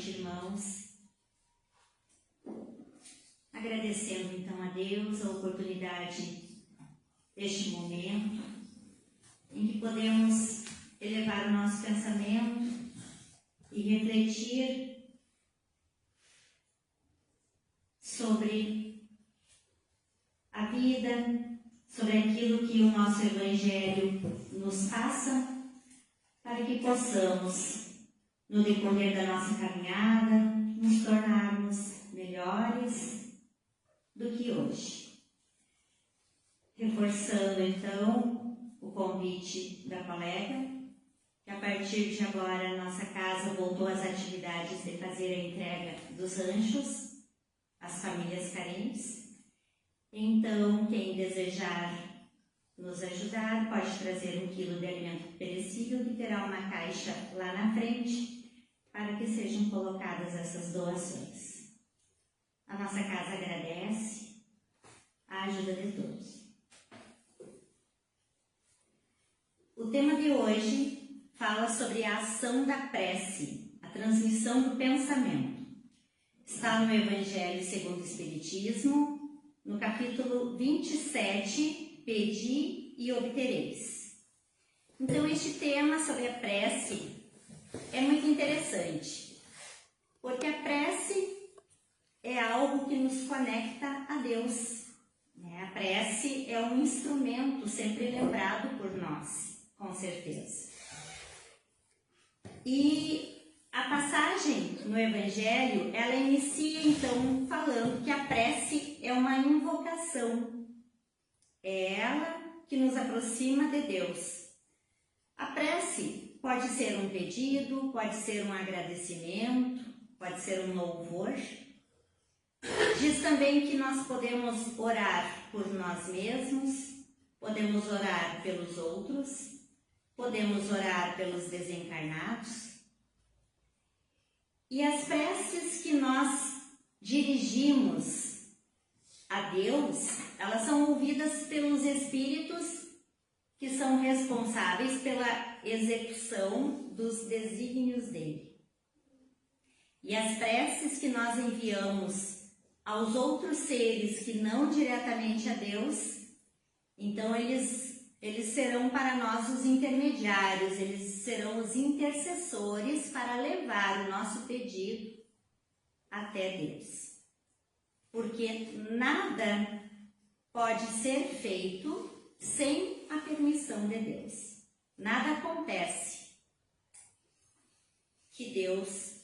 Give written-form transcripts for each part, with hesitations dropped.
noite, irmãos. Agradecendo então a Deus a oportunidade deste momento em que podemos elevar o nosso pensamento e refletir sobre a vida, sobre aquilo que o nosso Evangelho nos passa, para que possamos, no decorrer da nossa caminhada, nos tornarmos melhores do que hoje. Reforçando então o convite da colega, que a partir de agora a nossa casa voltou às atividades de fazer a entrega dos ranchos às famílias carentes. Então, quem desejar nos ajudar pode trazer 1 quilo de alimento perecível, que terá uma caixa lá na frente para que sejam colocadas essas doações. A nossa casa agradece a ajuda de todos. O tema de hoje fala sobre a ação da prece, a transmissão do pensamento. Está no Evangelho segundo o Espiritismo, no capítulo 27, Pedi e obtereis. Então, este tema sobre a prece é muito interessante, porque a prece é algo que nos conecta a Deus. A prece é um instrumento sempre lembrado por nós, com certeza. E a passagem no Evangelho, ela inicia então falando que a prece é uma invocação. É ela que nos aproxima de Deus. A prece pode ser um pedido, pode ser um agradecimento, pode ser um louvor. Diz também que nós podemos orar por nós mesmos, podemos orar pelos outros, podemos orar pelos desencarnados. E as preces que nós dirigimos a Deus, elas são ouvidas pelos espíritos que são responsáveis pela execução dos desígnios dele. E as preces que nós enviamos aos outros seres que não diretamente a Deus, então eles serão para nós os intermediários, eles serão os intercessores para levar o nosso pedido até Deus. Porque nada pode ser feito sem a permissão de Deus. Nada acontece que Deus,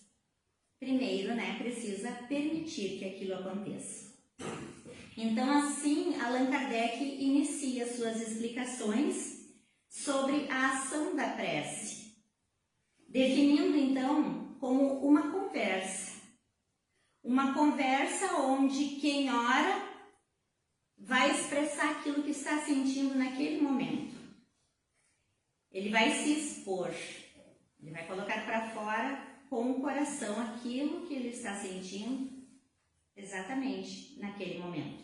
primeiro, precisa permitir que aquilo aconteça. Então, assim, Allan Kardec inicia suas explicações sobre a ação da prece, definindo, então, como uma conversa. Uma conversa onde quem ora vai expressar aquilo que está sentindo naquele momento. Ele vai se expor, ele vai colocar para fora com o coração aquilo que ele está sentindo exatamente naquele momento.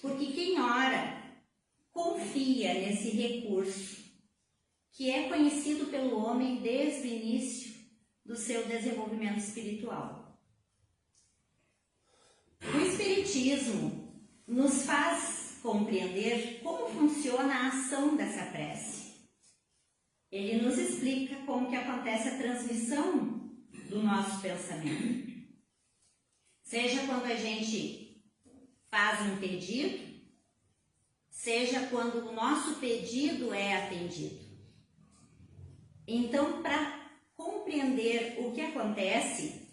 Porque quem ora confia nesse recurso que é conhecido pelo homem desde o início do seu desenvolvimento espiritual. O Espiritismo nos faz compreender como funciona a ação dessa prece. Ele nos explica como que acontece a transmissão do nosso pensamento. Seja quando a gente faz um pedido, seja quando o nosso pedido é atendido. Então, para compreender o que acontece,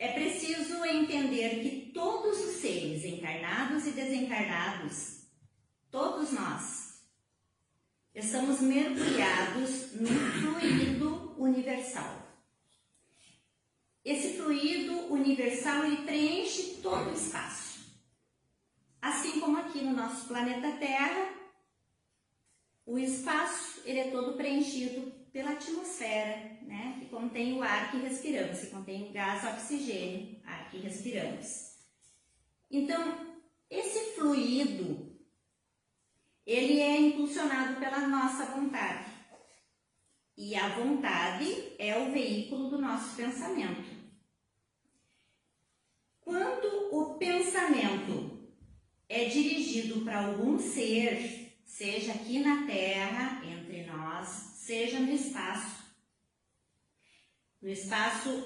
é preciso entender que todos os seres encarnados e desencarnados, todos nós, estamos mergulhados num fluido universal. Esse fluido universal, ele preenche todo o espaço. Assim como aqui no nosso planeta Terra, o espaço ele é todo preenchido pela atmosfera, que contém o ar que respiramos, que contém o gás oxigênio, ar que respiramos. Então, esse fluido, ele é impulsionado pela nossa vontade. E a vontade é o veículo do nosso pensamento. Quando o pensamento é dirigido para algum ser, seja aqui na Terra, entre nós, seja no espaço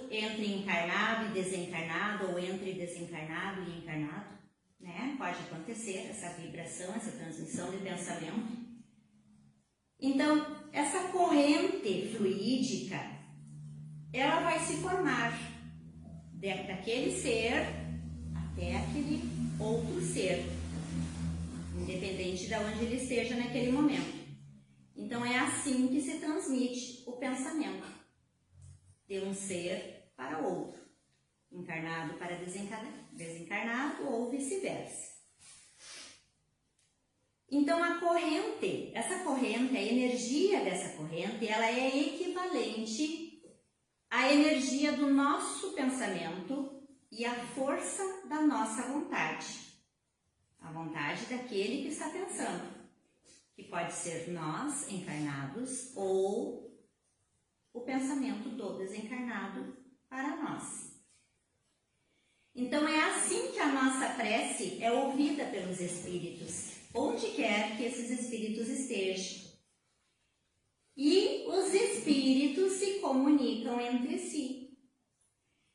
entre encarnado e desencarnado, ou entre desencarnado e encarnado, né? Pode acontecer essa vibração, essa transmissão de pensamento. Então, essa corrente fluídica, ela vai se formar daquele ser até aquele outro ser, independente de onde ele esteja naquele momento. Então, é assim que se transmite o pensamento, de um ser para outro, encarnado para desencarnado ou vice-versa. Então, a energia dessa corrente, ela é equivalente à energia do nosso pensamento e à força da nossa vontade. A vontade daquele que está pensando, que pode ser nós, encarnados, ou o pensamento do desencarnado para nós. Então, é assim que a nossa prece é ouvida pelos espíritos, onde quer que esses espíritos estejam. E os espíritos se comunicam entre si.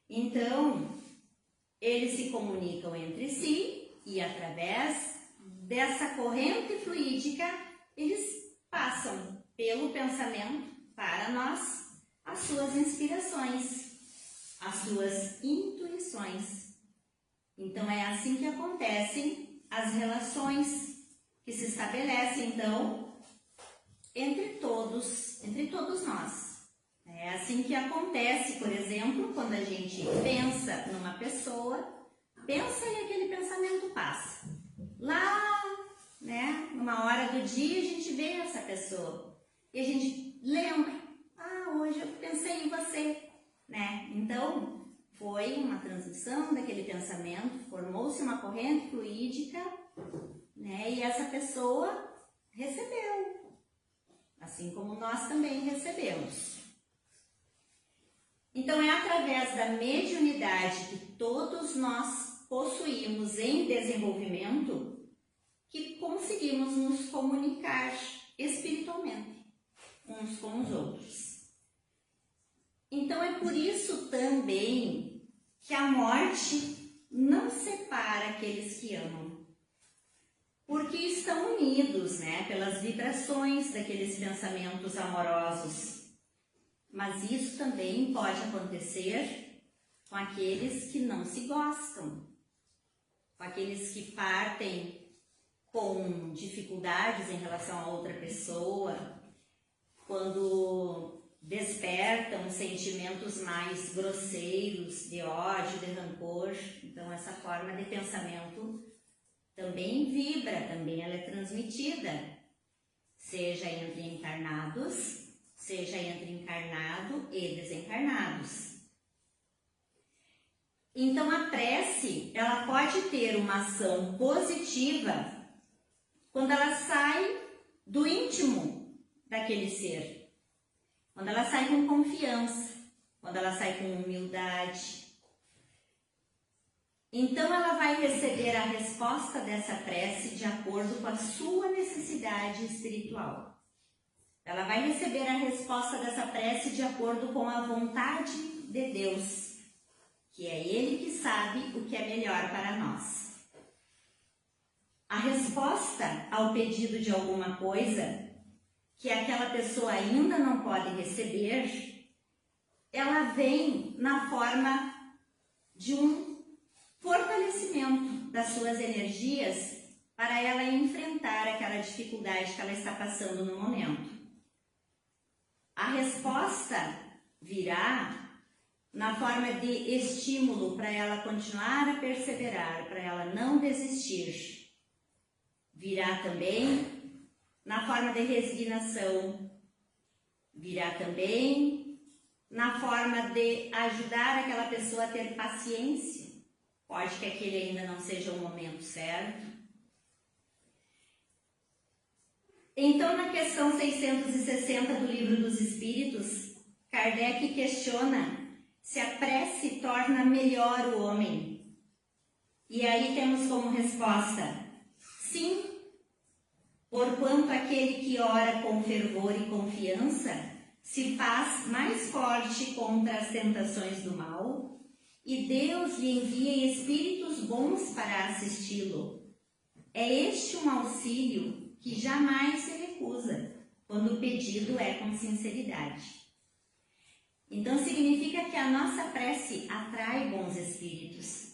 Então, eles se comunicam entre si e, através dessa corrente fluídica, eles passam pelo pensamento para nós as suas inspirações, as suas intuições. Então, é assim que acontecem as relações que se estabelecem, então, entre todos nós. É assim que acontece, por exemplo, quando a gente pensa numa pessoa, pensa e aquele pensamento passa. Lá, né, numa hora do dia, a gente vê essa pessoa e a gente lembra, hoje eu pensei em você, né? Então, foi uma transmissão daquele pensamento, formou-se uma corrente fluídica, né? E essa pessoa recebeu, assim como nós também recebemos. Então, é através da mediunidade que todos nós possuímos em desenvolvimento que conseguimos nos comunicar espiritualmente uns com os outros. Então, é por isso também que a morte não separa aqueles que amam, porque estão unidos, né, pelas vibrações daqueles pensamentos amorosos. Mas isso também pode acontecer com aqueles que não se gostam, com aqueles que partem com dificuldades em relação a outra pessoa, quando despertam sentimentos mais grosseiros, de ódio, de rancor. Então, essa forma de pensamento também vibra, também ela é transmitida, seja entre encarnados, seja entre encarnado e desencarnados. Então, a prece, ela pode ter uma ação positiva quando ela sai do íntimo daquele ser, quando ela sai com confiança, quando ela sai com humildade. Então, ela vai receber a resposta dessa prece de acordo com a sua necessidade espiritual. Ela vai receber a resposta dessa prece de acordo com a vontade de Deus, que é Ele que sabe o que é melhor para nós. A resposta ao pedido de alguma coisa que aquela pessoa ainda não pode receber, ela vem na forma de um fortalecimento das suas energias para ela enfrentar aquela dificuldade que ela está passando no momento. A resposta virá na forma de estímulo para ela continuar a perseverar, para ela não desistir. Virá também na forma de resignação. Virá também na forma de ajudar aquela pessoa a ter paciência. Pode que aquele ainda não seja o momento certo. Então, na questão 660 do Livro dos Espíritos, Kardec questiona se a prece torna melhor o homem. E aí temos como resposta: sim, porquanto aquele que ora com fervor e confiança se faz mais forte contra as tentações do mal, e Deus lhe envia espíritos bons para assisti-lo. É este um auxílio que jamais se recusa, quando o pedido é com sinceridade. Então significa que a nossa prece atrai bons espíritos.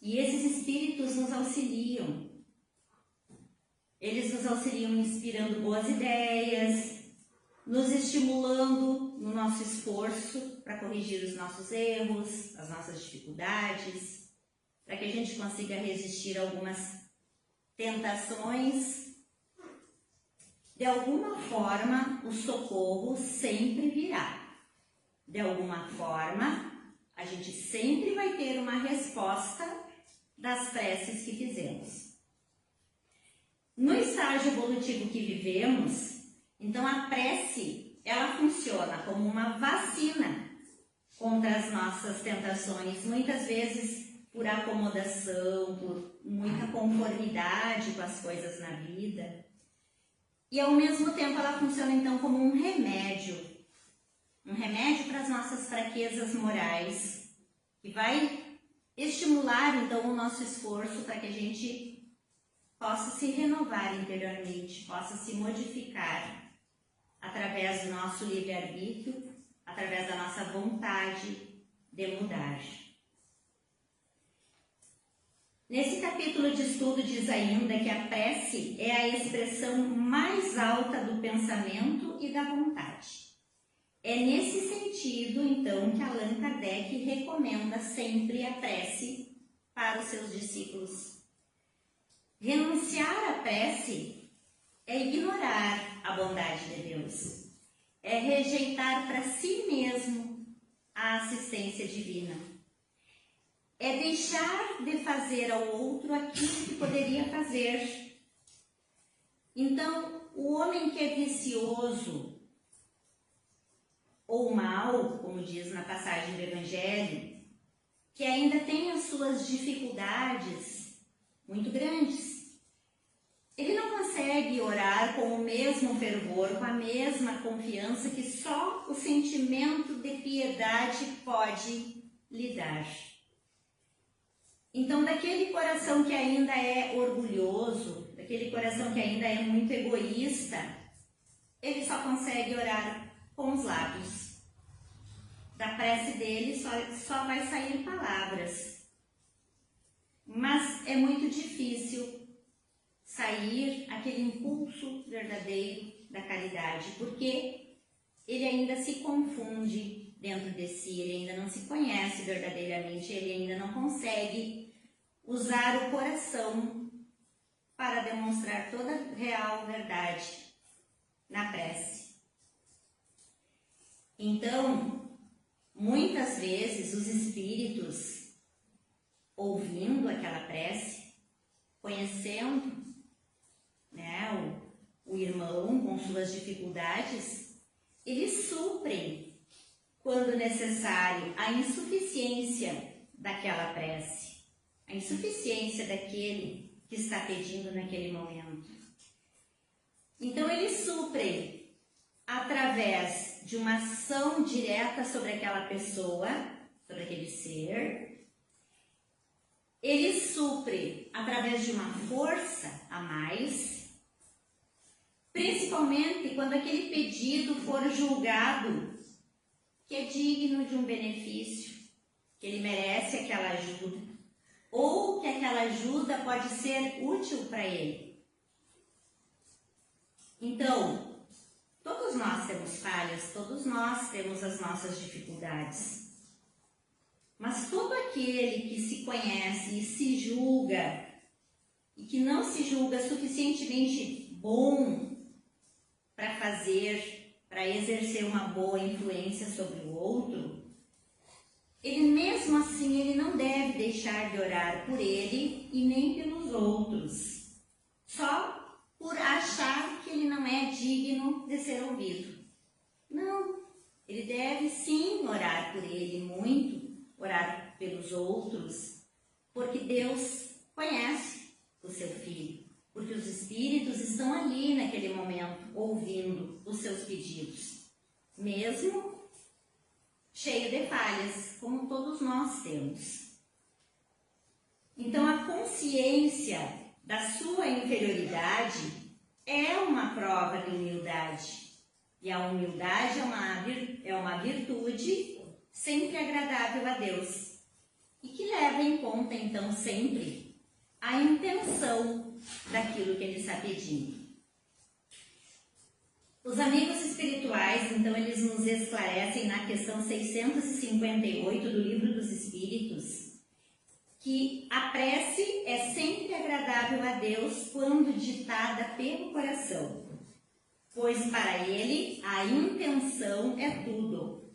E esses espíritos nos auxiliam. Eles nos auxiliam inspirando boas ideias, nos estimulando no nosso esforço para corrigir os nossos erros, as nossas dificuldades, para que a gente consiga resistir a algumas tentações. De alguma forma, o socorro sempre virá. De alguma forma, a gente sempre vai ter uma resposta das preces que fizemos. No estágio evolutivo que vivemos, então a prece, ela funciona como uma vacina contra as nossas tentações, muitas vezes por acomodação, por muita conformidade com as coisas na vida. E ao mesmo tempo ela funciona então como um remédio para as nossas fraquezas morais, que vai estimular então o nosso esforço para que a gente possa se renovar interiormente, possa se modificar através do nosso livre-arbítrio, através da nossa vontade de mudar. Nesse capítulo de estudo diz ainda que a prece é a expressão mais alta do pensamento e da vontade. É nesse sentido, então, que Allan Kardec recomenda sempre a prece para os seus discípulos. Renunciar à prece é ignorar a bondade de Deus, é rejeitar para si mesmo a assistência divina, é deixar de fazer ao outro aquilo que poderia fazer. Então, o homem que é vicioso ou mal, como diz na passagem do Evangelho, que ainda tem as suas dificuldades muito grandes, ele não consegue orar com o mesmo fervor, com a mesma confiança que só o sentimento de piedade pode lhe dar. Então, daquele coração que ainda é orgulhoso, daquele coração que ainda é muito egoísta, ele só consegue orar com os lábios. Da prece dele só vai sair palavras. Mas é muito difícil sair aquele impulso verdadeiro da caridade, porque ele ainda se confunde dentro de si, ele ainda não se conhece verdadeiramente, ele ainda não consegue usar o coração para demonstrar toda a real verdade na prece. Então, muitas vezes os espíritos, ouvindo aquela prece, conhecendo, né, o irmão com suas dificuldades, eles suprem, quando necessário, a insuficiência daquela prece, a insuficiência daquele que está pedindo naquele momento. Então, eles suprem através de uma ação direta sobre aquela pessoa, sobre aquele ser. Ele supre através de uma força a mais, principalmente quando aquele pedido for julgado que é digno de um benefício, que ele merece aquela ajuda, ou que aquela ajuda pode ser útil para ele. Então, todos nós temos falhas, todos nós temos as nossas dificuldades. Mas todo aquele que se conhece e se julga, e que não se julga suficientemente bom para fazer, para exercer uma boa influência sobre o outro, ele mesmo assim ele não deve deixar de orar por ele e nem pelos outros. Só por achar que ele não é digno de ser ouvido. Não, ele deve sim orar por ele muito, orar pelos outros, porque Deus conhece o seu filho, porque os espíritos estão ali naquele momento, ouvindo os seus pedidos, mesmo cheio de falhas, como todos nós temos. Então, a consciência da sua inferioridade é uma prova de humildade. E a humildade é uma virtude sempre agradável a Deus e que leva em conta, então, sempre a intenção daquilo que ele está pedindo. Os amigos espirituais, então, eles nos esclarecem na questão 658 do Livro dos Espíritos que a prece é sempre agradável a Deus quando ditada pelo coração, pois para ele a intenção é tudo.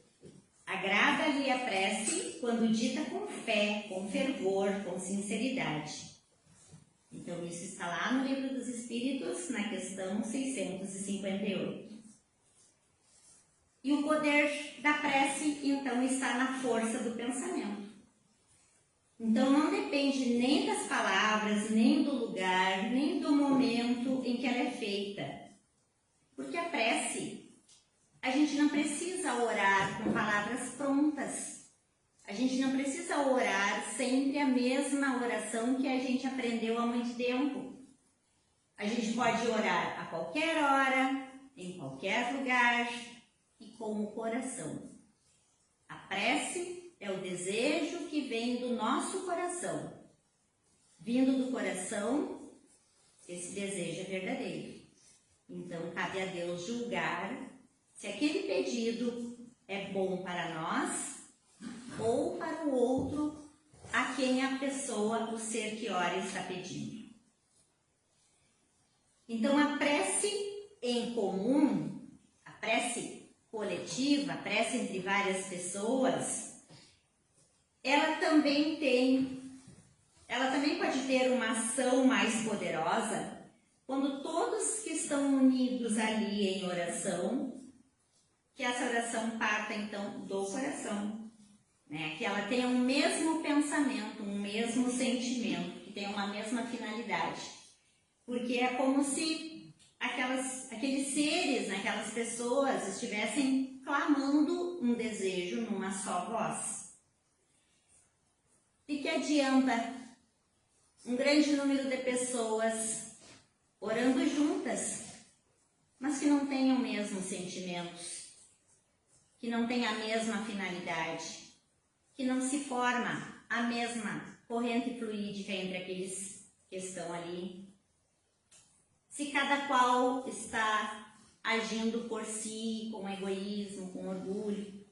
Agrada-lhe a prece quando dita com fé, com fervor, com sinceridade. Então, isso está lá no Livro dos Espíritos, na questão 658. E o poder da prece, então, está na força do pensamento. Então, não depende nem das palavras, nem do lugar, nem do momento em que ela é feita. Porque a prece, a gente não precisa orar com palavras prontas. A gente não precisa orar sempre a mesma oração que a gente aprendeu há muito tempo. A gente pode orar a qualquer hora, em qualquer lugar e com o coração. A prece é o desejo que vem do nosso coração. Vindo do coração, esse desejo é verdadeiro. Então, cabe a Deus julgar se aquele pedido é bom para nós ou para o outro a quem a pessoa, o ser que ora, está pedindo. Então, a prece em comum, a prece coletiva, a prece entre várias pessoas, ela também pode ter uma ação mais poderosa quando todos que estão unidos ali em oração, que essa oração parta então do coração, né? Que ela tenha um mesmo pensamento, um mesmo sentimento, que tenha uma mesma finalidade. Porque é como se aqueles seres, aquelas pessoas estivessem clamando um desejo numa só voz. E que adianta um grande número de pessoas orando juntas, mas que não tenham os mesmos sentimentos, que não tenham a mesma finalidade, que não se forma a mesma corrente fluídica entre aqueles que estão ali. Se cada qual está agindo por si, com egoísmo, com orgulho.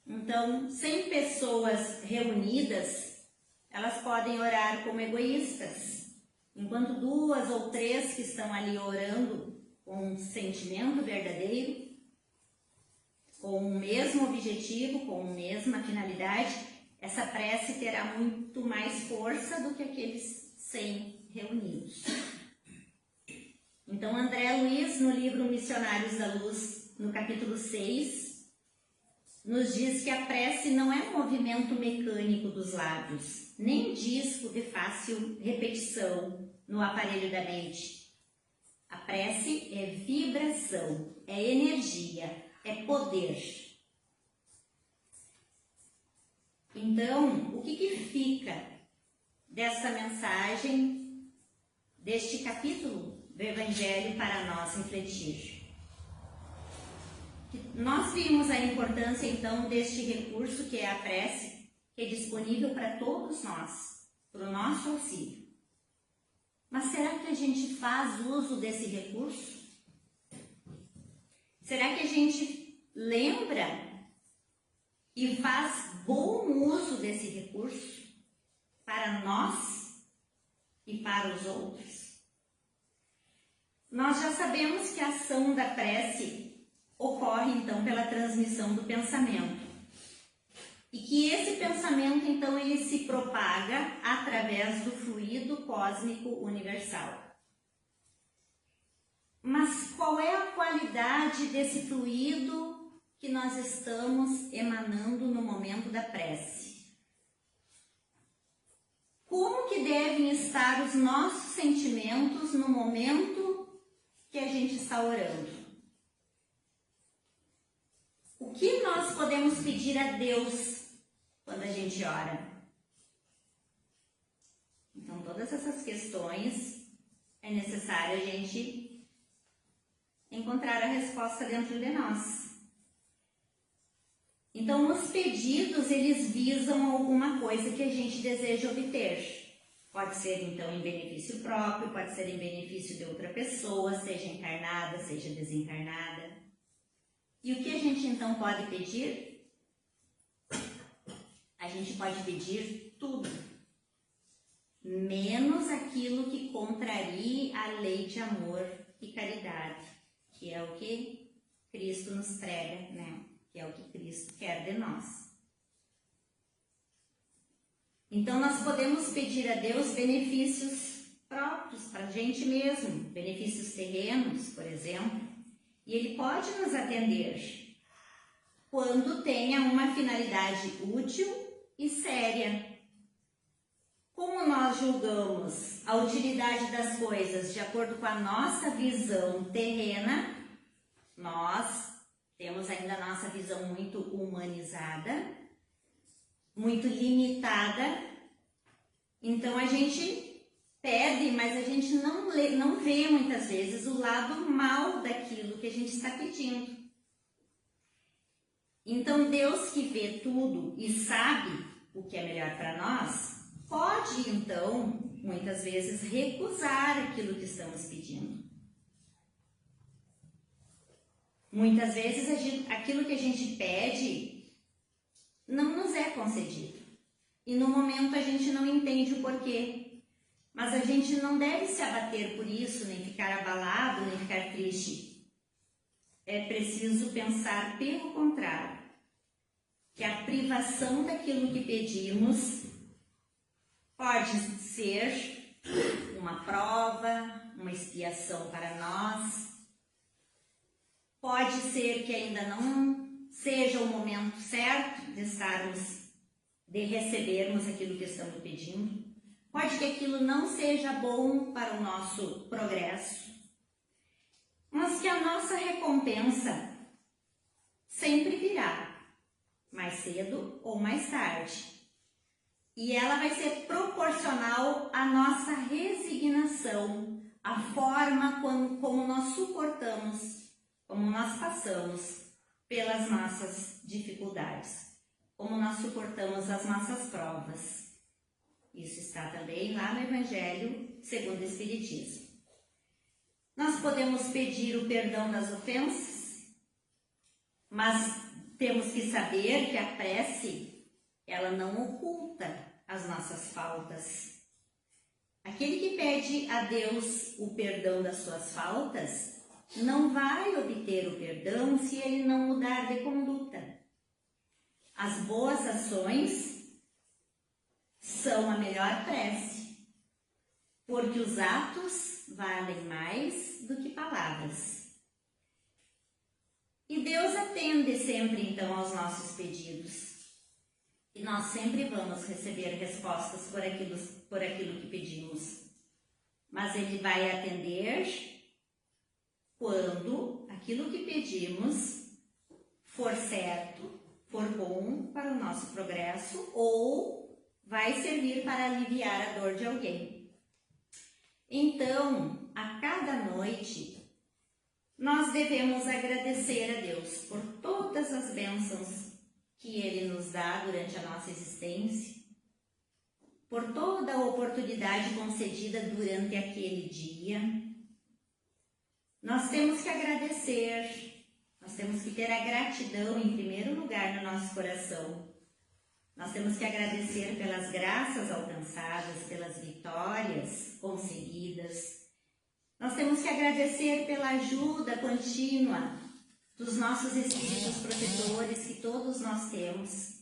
Então, 100 pessoas reunidas, elas podem orar como egoístas, enquanto 2 ou 3 que estão ali orando com um sentimento verdadeiro, com o mesmo objetivo, com a mesma finalidade, essa prece terá muito mais força do que aqueles 100 reunidos. Então, André Luiz, no livro Missionários da Luz, no capítulo 6, nos diz que a prece não é um movimento mecânico dos lábios, nem disco de fácil repetição no aparelho da mente. A prece é vibração, é energia, é poder. Então, o que fica dessa mensagem, deste capítulo do Evangelho para nós refletir? Nós vimos a importância, então, deste recurso que é a prece, que é disponível para todos nós, para o nosso auxílio. Mas será que a gente faz uso desse recurso? Será que a gente lembra e faz bom uso desse recurso para nós e para os outros? Nós já sabemos que a ação da prece ocorre, então, pela transmissão do pensamento. E que esse pensamento, então, ele se propaga através do fluido cósmico universal. Mas qual é a qualidade desse fluido que nós estamos emanando no momento da prece? Como que devem estar os nossos sentimentos no momento que a gente está orando? O que nós podemos pedir a Deus quando a gente ora? Então, todas essas questões é necessário a gente encontrar a resposta dentro de nós. Então, os pedidos, eles visam alguma coisa que a gente deseja obter. Pode ser, então, em benefício próprio, pode ser em benefício de outra pessoa, seja encarnada, seja desencarnada. E o que a gente, então, pode pedir? A gente pode pedir tudo, menos aquilo que contrarie a lei de amor e caridade, que é o que Cristo nos prega, né? Que é o que Cristo quer de nós. Então, nós podemos pedir a Deus benefícios próprios para a gente mesmo, benefícios terrenos, por exemplo, e Ele pode nos atender quando tenha uma finalidade útil e séria. Como nós julgamos a utilidade das coisas de acordo com a nossa visão terrena, nós temos ainda a nossa visão muito humanizada, muito limitada. Então a gente pede, mas a gente não vê muitas vezes o lado mal daquilo que a gente está pedindo. Então Deus, que vê tudo e sabe o que é melhor para nós, pode então, muitas vezes, recusar aquilo que estamos pedindo. Muitas vezes aquilo que a gente pede não nos é concedido. E no momento a gente não entende o porquê. Mas a gente não deve se abater por isso, nem ficar abalado, nem ficar triste. É preciso pensar pelo contrário, que a privação daquilo que pedimos pode ser uma prova, uma expiação para nós. Pode ser que ainda não seja o momento certo de recebermos aquilo que estamos pedindo. Pode que aquilo não seja bom para o nosso progresso. Mas que a nossa recompensa sempre virá, mais cedo ou mais tarde. E ela vai ser proporcional à nossa resignação, à forma como nós suportamos, como nós passamos pelas nossas dificuldades, como nós suportamos as nossas provas. Isso está também lá no Evangelho segundo o Espiritismo. Nós podemos pedir o perdão das ofensas, mas temos que saber que a prece, ela não oculta as nossas faltas. Aquele que pede a Deus o perdão das suas faltas, não vai obter o perdão se ele não mudar de conduta. As boas ações são a melhor prece, porque os atos valem mais do que palavras. E Deus atende sempre, então, aos nossos pedidos. E nós sempre vamos receber respostas por aquilo que pedimos. Mas Ele vai atender quando aquilo que pedimos for certo, for bom para o nosso progresso ou vai servir para aliviar a dor de alguém. Então, a cada noite, nós devemos agradecer a Deus por todas as bênçãos que Ele nos dá durante a nossa existência, por toda a oportunidade concedida durante aquele dia. Nós temos que agradecer, nós temos que ter a gratidão em primeiro lugar no nosso coração. Nós temos que agradecer pelas graças alcançadas, pelas vitórias conseguidas. Nós temos que agradecer pela ajuda contínua dos nossos espíritos protetores que todos nós temos.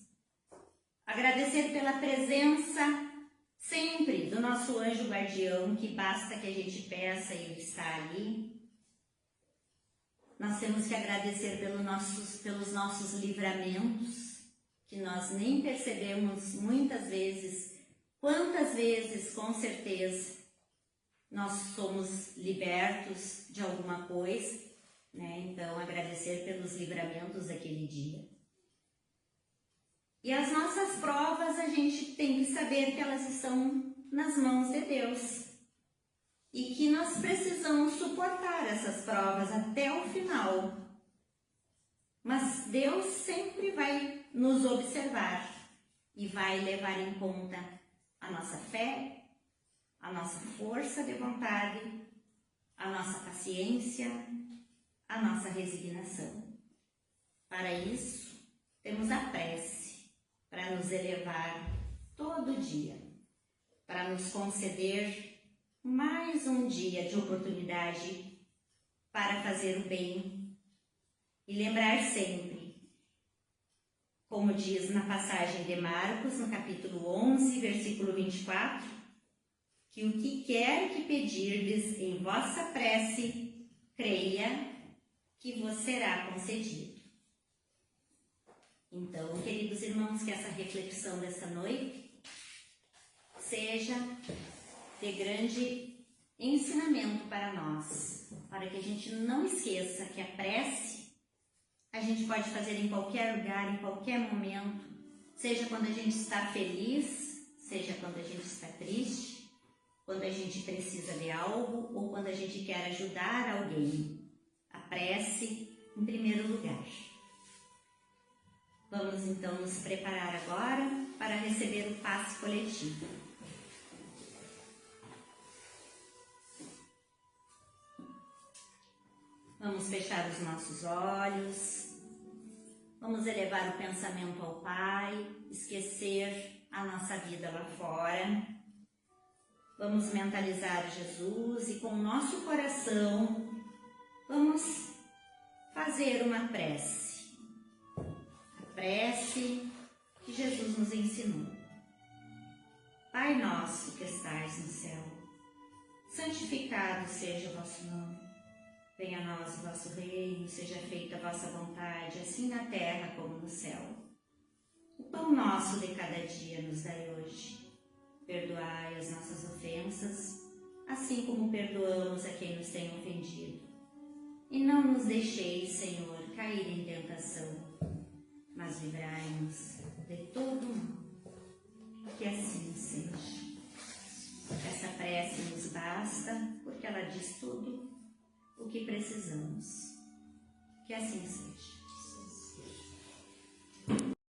Agradecer pela presença sempre do nosso anjo guardião, que basta que a gente peça e ele está ali. nós temos que agradecer pelos nossos livramentos, que nós nem percebemos muitas vezes, quantas vezes, com certeza, nós somos libertos de alguma coisa, né? Então, agradecer pelos livramentos daquele dia. E as nossas provas, a gente tem que saber que elas estão nas mãos de Deus. E que nós precisamos suportar essas provas até o final. Mas Deus sempre vai nos observar e vai levar em conta a nossa fé, a nossa força de vontade, a nossa paciência, a nossa resignação. Para isso, temos a prece para nos elevar todo dia, para nos conceder mais um dia de oportunidade para fazer o bem e lembrar sempre, como diz na passagem de Marcos, no capítulo 11, versículo 24, que o que quer que pedirdes em vossa prece, creia que vos será concedido. Então, queridos irmãos, que essa reflexão dessa noite seja de grande ensinamento para nós, para que a gente não esqueça que a prece a gente pode fazer em qualquer lugar, em qualquer momento, seja quando a gente está feliz, seja quando a gente está triste, quando a gente precisa de algo ou quando a gente quer ajudar alguém. A prece em primeiro lugar. Vamos então nos preparar agora para receber o passe coletivo. Vamos fechar os nossos olhos, vamos elevar o pensamento ao Pai, esquecer a nossa vida lá fora. Vamos mentalizar Jesus e com o nosso coração vamos fazer uma prece. A prece que Jesus nos ensinou. Pai nosso que estais no céu, santificado seja o vosso nome. Venha a nós o vosso reino, seja feita a vossa vontade, assim na terra como no céu. O pão nosso de cada dia nos dai hoje. Perdoai as nossas ofensas, assim como perdoamos a quem nos tem ofendido. E não nos deixeis, Senhor, cair em tentação, mas livrai-nos de todo mal. Que assim seja. Essa prece nos basta, porque ela diz tudo o que precisamos. Que assim seja.